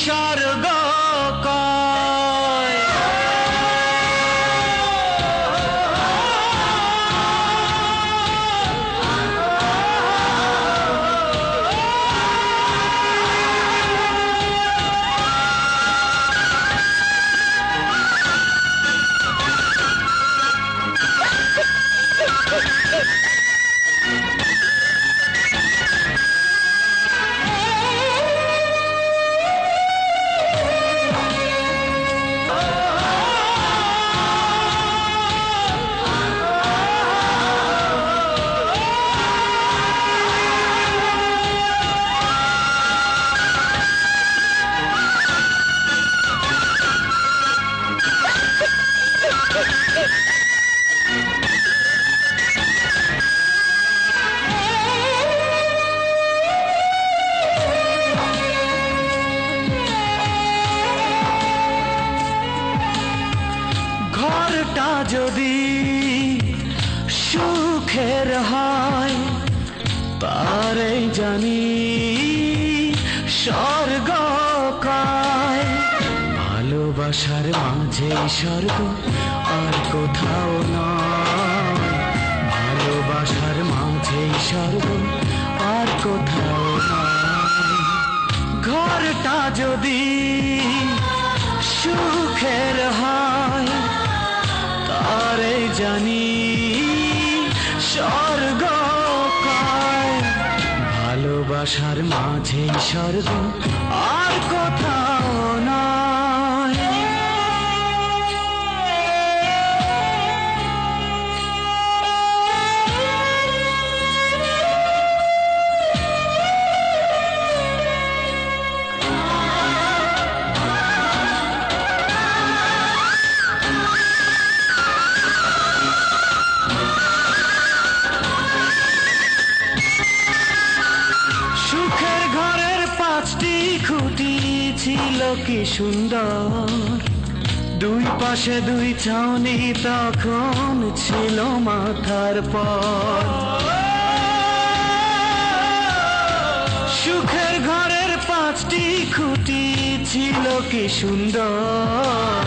স্বর্গ কয়। ঘরটা যদি সুখের হয় তারে জানি স্বর্গ কয়। ভালোবাসার মাঝে স্বর্গ আর কোথাও নয়। ভালোবাসার মাঝে স্বর্গ আর কোথাও নয়। ঘরটা যদি সুখের হয় তারে জানি স্বর্গ কয়। ভালোবাসার মাঝে স্বর্গ আর কোথাও নয়। সুখের ঘরের পাঁচটি খুঁটি ছিল কি সুন্দর। দুই পাশে দুই ছাউনি তখন ছিল মাথার পর। সুখের ঘরের পাঁচটি খুঁটি ছিল কি সুন্দর।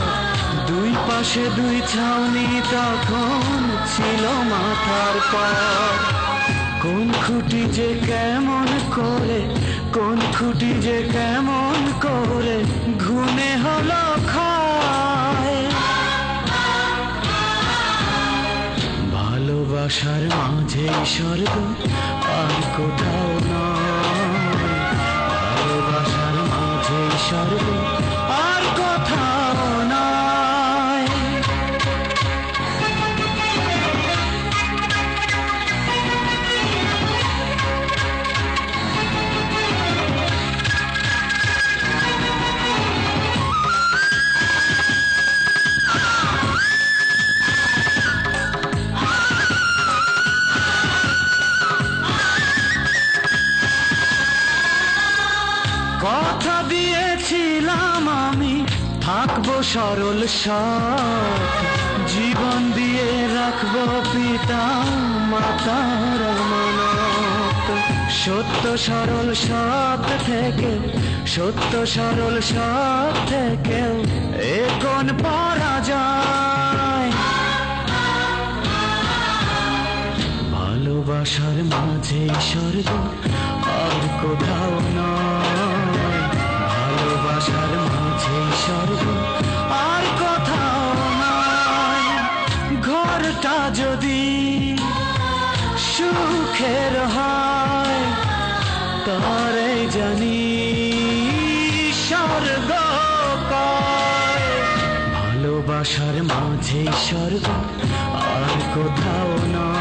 দুই পাশে দুই ছাউনি তখন ছিল মাথার পর। কোন খুঁটি যে কেমন করে, কোন খুঁটি যে কেমন করে ঘুমে হলো ক্ষয়। ভালোবাসার মাঝে স্বর্গ আর কোথাও নয়। ভালোবাসার মাঝে স্বর্গ আর কোথাও নয়। কথা দিয়েছিলাম আমি থাকবো সরল সৎ। জীবন দিয়ে রাখবো পিতা মাতার আমানত। সত্য সরল সৎ থেকে, সত্য সরল সৎ থেকে এ কোন পরাজয়। ভালোবাসার মাঝে স্বর্গ আর কোথাও নয়। ভালোবাসার মাঝে স্বর্গ আর কোথাও নয়। ঘরটা যদি সুখের হয় তারে জানি স্বর্গ কয়। ভালোবাসার মাঝে স্বর্গ আর কোথাও নয়।